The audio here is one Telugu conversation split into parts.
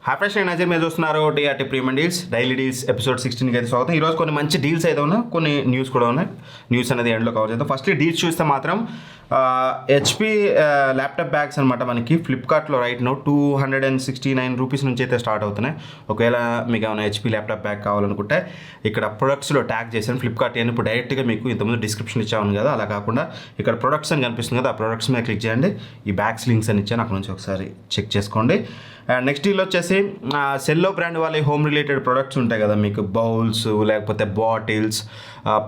హాయ్ ఫ్రెండ్స్, నేను నజీర్. మీరు చూస్తున్నారు TRT premium deals daily deals episode 16కి అయితే స్వాగతం. ఈరోజు కొన్ని మంచి డీల్స్ అయితే ఉన్నాయి, కొన్ని న్యూస్ కూడా ఉన్నాయి. న్యూస్ అనేది ఎండ్లో కవర్ చేద్దాం. ఫస్ట్ డీల్స్ చూస్తే మాత్రం హెచ్పి ల్యాప్టాప్ బ్యాగ్స్ అనమాట. మనకి ఫ్లిప్కార్ట్లో రైట్ నో 269 రూపీస్ నుంచి అయితే స్టార్ట్ అవుతున్నాయి. ఒకవేళ మీకు ఏమైనా హెచ్పి ల్యాప్టాప్ బ్యాగ్ కావాలనుకుంటే ఇక్కడ ప్రొడక్ట్స్లో ట్యాగ్ చేశాను ఫ్లిప్కార్ట్ అని. ఇప్పుడు డైరెక్ట్గా మీకు ఇంతకుముందు డిస్క్రిప్షన్ ఇచ్చాను కదా, అలా కాకుండా ఇక్కడ ప్రొడక్ట్స్ అని కనిపిస్తుంది కదా, ఆ ప్రొడక్ట్స్ మీద క్లిక్ చేయండి. ఈ బ్యాగ్స్ లింక్స్ అని ఇచ్చాను, అక్కడ నుంచి ఒకసారి చెక్ చేసుకోండి. అండ్ నెక్స్ట్ డీల్ వచ్చేసి సెల్లో బ్రాండ్ వాళ్ళ హోమ్ రిలేటెడ్ ప్రొడక్ట్స్ ఉంటాయి కదా, మీకు బౌల్స్ లేకపోతే bottles,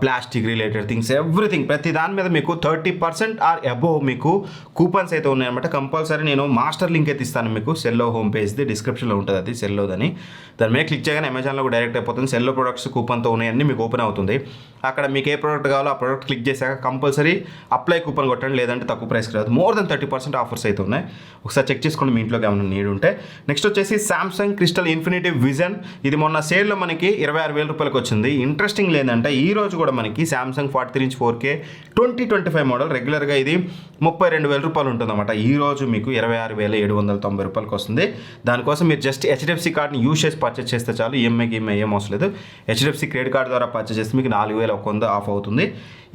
plastic related things, everything ప్రతి దాని మీద మీకు 30% ఆర్ అబోవ్ మీకు కూపన్స్ అయితే ఉన్నాయన్నమాట. కంపల్సరీ నేను మాస్టర్ లింక్ అయితే ఇస్తాను మీకు, సెల్లో హోమ్ పేజ్ది డిస్క్రిప్షన్లో ఉంటుంది, అది సెల్లోదని. దాని మీద క్లిక్ చేయగానే అమెజాన్లో కూడా డైరెక్ట్ అయిపోతుంది. సెల్లో ప్రొడక్ట్స్ కూపన్తో ఉన్నాయన్నీ మీకు ఓపెన్ అవుతుంది. అక్కడ మీకు ఏ ప్రోడక్ట్ కావాలో ఆ ప్రోడక్ట్ క్లిక్ చేశాక కంపల్సరీ అప్లై కూపన్ కొట్టండి, లేదంటే తక్కువ ప్రైస్కి రాదు. మోర్ దెన్ 30% ఆఫర్స్ అయితే ఉన్నాయి. ఒకసారి చెక్ చేసుకోండి మీ ఇంట్లోకి ఏమైనా నీడ్ ఉంటే. నెక్స్ట్ వచ్చేసి సామ్సంగ్ క్రిస్టల్ ఇన్ఫినిటీ విజన్. ఇది మొన్న సేల్లో మనకి 26,000 రూపాయలకి వచ్చింది. ఇంట్రెస్టింగ్ లేదంటే ఈ రోజు కూడా మనకి సామ్సంగ్ 43" 4K 2025 మోడల్ రెగ్యులర్గా ఇది 32,000 రూపాయలు ఉంటుందన్నమాట. ఈ రోజు మీకు 26,790 రూపాయలకి వస్తుంది. దానికోసం మీరు జస్ట్ హెచ్డిఎఫ్సి కార్డ్ని యూజ్ చేసి పర్చేస్ చేస్తే చాలు. ఈఎంఐ ఏం అవసరం లేదు. హెచ్డిఎఫ్సి క్రెడిట్ కార్డ్ ద్వారా పర్చేస్ చేస్తే మీకు 4,100 ఆఫ్ అవుతుంది.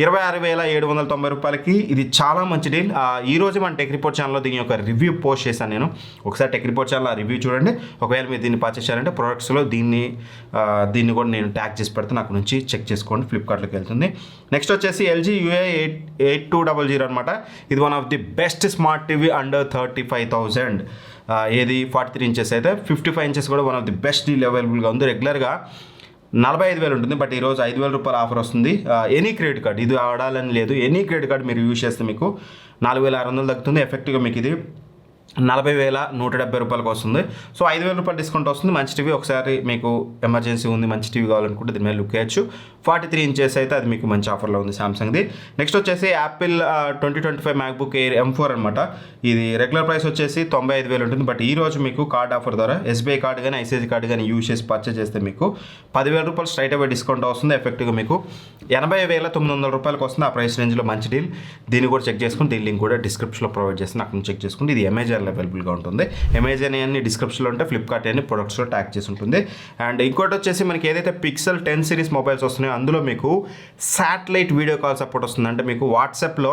26,790 రూపాయలకి ఇది చాలా మంచి డీల్. ఈ రోజు మన టెక్ రిపోర్ట్ ఛానల్లో దీని యొక్క రివ్యూ పోస్ట్ చేశాను నేను. ఒకసారి టెక్ రిపోర్ట్ ఛానల్ రివ్యూ చూడండి. ఒకవేళ మీరు దీన్ని పర్చేస్ చేయాలంటే ప్రొడక్ట్స్లో దీన్ని కూడా నేను ట్యాగ్ చేసి పెడతాను, అక్కడ నుంచి చెక్ చేసుకోండి, ఫ్లిప్కార్ట్లోకి వెళ్తుంది. నెక్స్ట్ వచ్చేసి ఎల్జీ UA8200 అనమాట. ఇది one of the best smart TV under 35,000. ఏది 43 ఇంచెస్ అయితే 55 ఇంచెస్ కూడా one of the best deal అవైలబుల్గా ఉంది. రెగ్యులర్గా 45,000 ఉంటుంది, బట్ ఈరోజు 5,000 రూపాయల ఆఫర్ వస్తుంది. ఎనీ క్రెడిట్ కార్డ్, ఇది ఆడాలని లేదు, ఎనీ క్రెడిట్ కార్డ్ మీరు యూజ్ చేస్తే మీకు 4,600 తగ్గుతుంది. ఎఫెక్టివ్గా మీకు ఇది 40,170 రూపాయలకు వస్తుంది. సో 5,000 రూపాయలు డిస్కౌంట్ వస్తుంది. మంచి టీవీ. ఒకసారి మీకు ఎమర్జెన్సీ ఉంది, మంచి టీవీ కావాలనుకుంటే దీని మీద లుక్ చేయొచ్చు. 43 ఇంచెస్ అయితే అది మీకు మంచి ఆఫర్లో ఉంది సామ్సంగ్ది. నెక్స్ట్ వచ్చేసి యాపిల్ 2025 MacBook Air M4 అనమాట. ఇది రెగ్యులర్ ప్రైస్ వచ్చేసి 95,000 ఉంటుంది, బట్ ఈ రోజు మీకు కార్డ్ ఆఫర్ ద్వారా ఎస్బీఐ కార్డు కానీ ఐసిఐసి కార్డు కానీ యూజ్ చేసి పర్చేస్ చేస్తే మీకు 10,000 రూపాయలు స్ట్రైట్ అవే డిస్కౌంట్ వస్తుంది. ఎఫెక్టివ్గా మీకు 80,900 రూపాయలకు వస్తుంది. ఆ ప్రైస్ రేంజ్లో మంచి డీల్. దీన్ని కూడా చెక్ చేసుకుని దీని లింక్ కూడా డిస్క్రిప్షన్లో ప్రొవైడ్ చేస్తాను, అక్కడ చెక్ చేసుకుంటే. ఇది అమెజాన్ అవైలబుల్గా ఉంటుంది. అమెజాన్ అన్ని డిస్క్రిప్షన్లో ఉంటే ఫ్లిప్కార్ట్ అన్ని ప్రొడక్ట్స్లో ట్యాగ్ చేసి ఉంటుంది. అండ్ ఇంకోటి వచ్చేసి మనకి ఏదైతే పిక్సెల్ 10 సిరీస్ మొబైల్స్ వస్తున్నాయో అందులో మీకు శాటిలైట్ వీడియో కాల్ సపోర్ట్ వస్తుంది. అంటే మీకు వాట్సాప్లో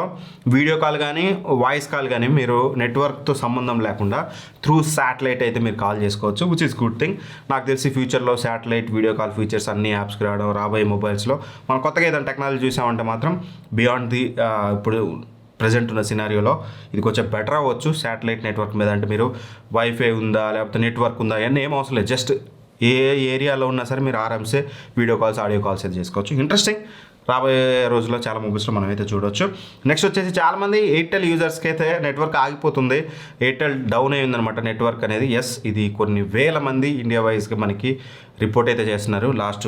వీడియో కాల్ కానీ వాయిస్ కాల్ కానీ మీరు నెట్వర్క్తో సంబంధం లేకుండా త్రూ శాటిలైట్ అయితే మీరు కాల్ చేసుకోవచ్చు, విచ్ ఇస్ గుడ్ థింగ్. నాకు తెలిసి ఫ్యూచర్లో శాటిలైట్ వీడియో కాల్ ఫీచర్స్ అన్ని యాప్స్కి రావడం, రాబోయే మొబైల్స్లో మనం కొత్తగా ఏదైనా టెక్నాలజీ చూసామంటే మాత్రం బియాండ్ ది ఇప్పుడు ప్రజెంట్ ఉన్న సినారియోలో ఇది కొంచెం బెటర్ అవ్వచ్చు శాటిలైట్ నెట్వర్క్ మీద. అంటే మీరు వైఫై ఉందా లేకపోతే నెట్వర్క్ ఉందా అవన్నీ ఏం అవసరం లేదు. జస్ట్ ఏ ఏరియాలో ఉన్నా సరే మీరు ఆరామ్సే వీడియో కాల్స్ ఆడియో కాల్స్ అయితే చేసుకోవచ్చు. ఇంట్రెస్టింగ్. రాబోయే రోజుల్లో చాలా మొబైల్స్లో మనం అయితే చూడవచ్చు. నెక్స్ట్ వచ్చేసి చాలామంది ఎయిర్టెల్ యూజర్స్కి అయితే నెట్వర్క్ ఆగిపోతుంది, ఎయిర్టెల్ డౌన్ అయ్యిందనమాట నెట్వర్క్ అనేది. ఎస్, ఇది కొన్ని వేల మంది ఇండియా వైజ్గా మనకి రిపోర్ట్ అయితే చేస్తున్నారు లాస్ట్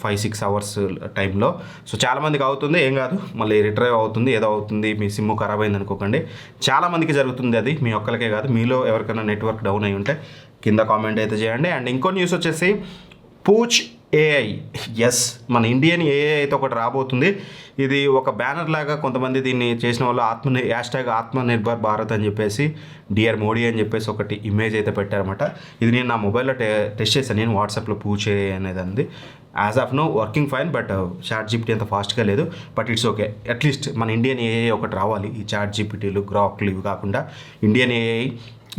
5-6 అవర్స్ టైంలో. సో చాలామందికి అవుతుంది, ఏం కాదు, మళ్ళీ రిట్రైవ్ అవుతుంది, ఏదో అవుతుంది, మీ సిమ్ ఖరాబ్ అయింది అనుకోకండి. చాలామందికి జరుగుతుంది అది, మీ ఒక్కరికే కాదు. మీలో ఎవరికైనా నెట్వర్క్ డౌన్ అయి ఉంటే కింద కామెంట్ అయితే చేయండి. అండ్ ఇంకో న్యూస్ వచ్చేసి పూచ్ AI. ఎస్, మన ఇండియన్ AI అయితే ఒకటి రాబోతుంది. ఇది ఒక బ్యానర్ లాగా కొంతమంది దీన్ని చేసిన వాళ్ళు #ఆత్మనిర్భర్ భారత్ అని చెప్పేసి డియర్ మోడీ అని చెప్పేసి ఒకటి ఇమేజ్ అయితే పెట్టారన్నమాట. ఇది నేను నా మొబైల్లో టెస్ట్ చేశాను, నేను వాట్సాప్లో పూచ్ AI అనేది అంది. As of now working fine, but ChatGPT అంత ఫాస్ట్గా లేదు, బట్ ఇట్స్ ఓకే. అట్లీస్ట్ మన ఇండియన్ AI ఒకటి రావాలి. ఈ ChatGPTలు గ్రాక్లు ఇవి కాకుండా ఇండియన్ AI.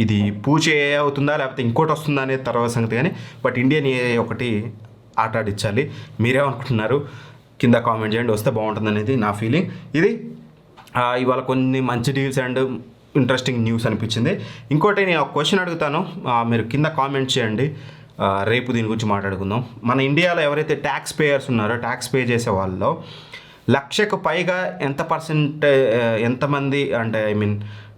ఇది పూచ్ AI అవుతుందా లేకపోతే ఇంకోటి వస్తుందా అనేది తర్వాత సంగతి, కానీ బట్ ఇండియన్ AI ఒకటి ఆటాడిచ్చాలి. మీరేమనుకుంటున్నారు కింద కామెంట్ చేయండి, వస్తే బాగుంటుంది అనేది నా ఫీలింగ్. ఇది ఇవాళ కొన్ని మంచి డీల్స్ అండ్ ఇంట్రెస్టింగ్ న్యూస్ అనిపించింది. ఇంకోటి నేను ఒక క్వశ్చన్ అడుగుతాను, మీరు కింద కామెంట్ చేయండి. రేపు దీని గురించి మాట్లాడుకుందాం. మన ఇండియాలో ఎవరైతే ట్యాక్స్ పేయర్స్ ఉన్నారో, ట్యాక్స్ పే చేసే వాళ్ళలో 1,00,000కు పైగా ఎంతమంది అంటే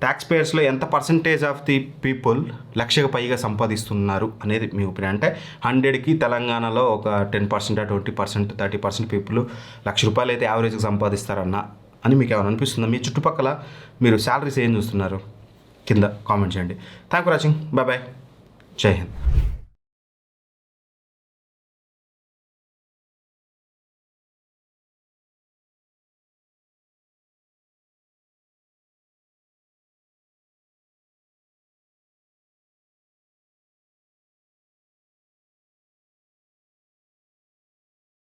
ట్యాక్స్ పేయర్స్లో ఎంత పర్సంటేజ్ ఆఫ్ ది పీపుల్ 1,00,000కు పైగా సంపాదిస్తున్నారు అనేది మీ ఒపీనియన్. అంటే 100కి తెలంగాణలో ఒక 10%, 20%, 30% పీపుల్ 1,00,000 రూపాయలు అయితే యావరేజ్గా సంపాదిస్తారన్న అని మీకు ఏమైనా అనిపిస్తుందా? మీ చుట్టుపక్కల మీరు శాలరీస్ ఏం చూస్తున్నారు? కింద కామెంట్ చేయండి. Thank for watching. Bye bye. జై హింద్.